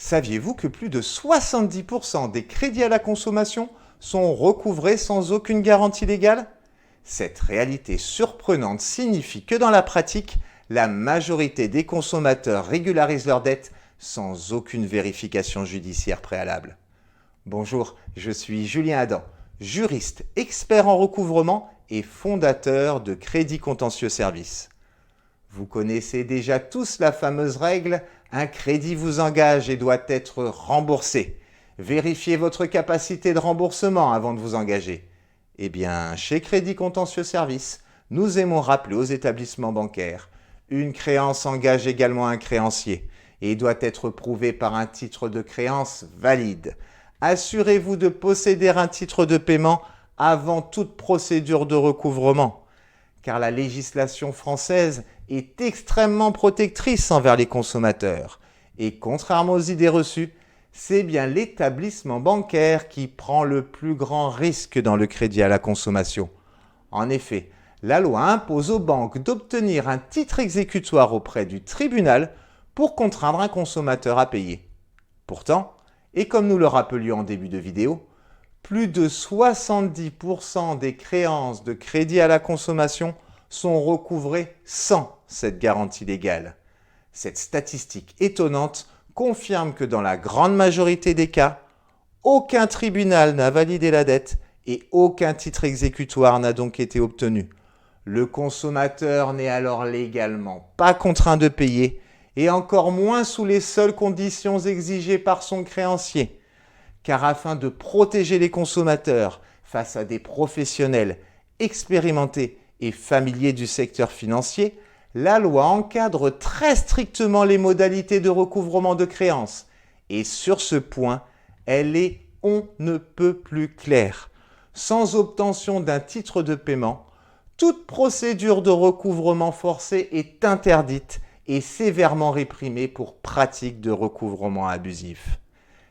Saviez-vous que plus de 70% des crédits à la consommation sont recouvrés sans aucune garantie légale? Cette réalité surprenante signifie que dans la pratique, la majorité des consommateurs régularisent leurs dettes sans aucune vérification judiciaire préalable. Bonjour, je suis Julien Adam, juriste, expert en recouvrement et fondateur de Crédit Contentieux Services. Vous connaissez déjà tous la fameuse règle « Un crédit vous engage et doit être remboursé ». Vérifiez votre capacité de remboursement avant de vous engager. Eh bien, chez Crédit Contentieux Services, nous aimons rappeler aux établissements bancaires une créance engage également un créancier et doit être prouvée par un titre de créance valide. Assurez-vous de posséder un titre de paiement avant toute procédure de recouvrement, car la législation française est extrêmement protectrice envers les consommateurs. Et contrairement aux idées reçues, c'est bien l'établissement bancaire qui prend le plus grand risque dans le crédit à la consommation. En effet, la loi impose aux banques d'obtenir un titre exécutoire auprès du tribunal pour contraindre un consommateur à payer. Pourtant, et comme nous le rappelions en début de vidéo, plus de 70% des créances de crédit à la consommation sont recouvrées sans cette garantie légale. Cette statistique étonnante confirme que dans la grande majorité des cas, aucun tribunal n'a validé la dette et aucun titre exécutoire n'a donc été obtenu. Le consommateur n'est alors légalement pas contraint de payer et encore moins sous les seules conditions exigées par son créancier. Car afin de protéger les consommateurs face à des professionnels expérimentés et familiers du secteur financier, la loi encadre très strictement les modalités de recouvrement de créances. Et sur ce point, elle est on ne peut plus claire. Sans obtention d'un titre de paiement, toute procédure de recouvrement forcé est interdite et sévèrement réprimée pour pratique de recouvrement abusif.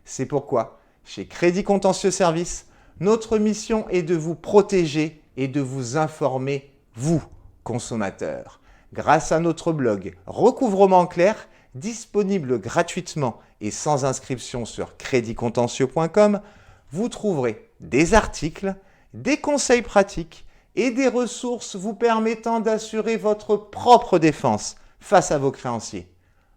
C'est pourquoi, chez Crédit Contentieux Services, notre mission est de vous protéger et de vous informer, vous, consommateurs. Grâce à notre blog Recouvrement clair, disponible gratuitement et sans inscription sur creditcontentieux.com, vous trouverez des articles, des conseils pratiques et des ressources vous permettant d'assurer votre propre défense face à vos créanciers.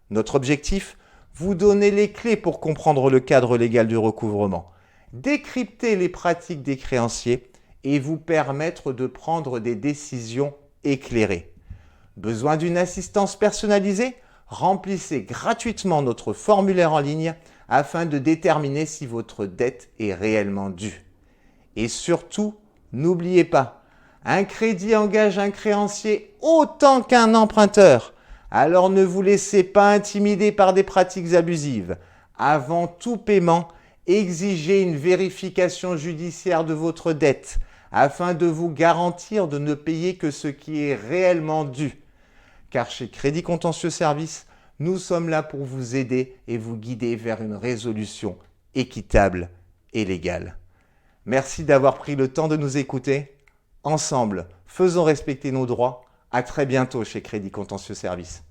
Notre objectif, vous donner les clés pour comprendre le cadre légal du recouvrement, décrypter les pratiques des créanciers et vous permettre de prendre des décisions éclairées. Besoin d'une assistance personnalisée? Remplissez gratuitement notre formulaire en ligne afin de déterminer si votre dette est réellement due. Et surtout, n'oubliez pas, un crédit engage un créancier autant qu'un emprunteur. Alors ne vous laissez pas intimider par des pratiques abusives. Avant tout paiement, exigez une vérification judiciaire de votre dette afin de vous garantir de ne payer que ce qui est réellement dû. Car chez Crédit Contentieux Services, nous sommes là pour vous aider et vous guider vers une résolution équitable et légale. Merci d'avoir pris le temps de nous écouter. Ensemble, faisons respecter nos droits. À très bientôt chez Crédit Contentieux Services.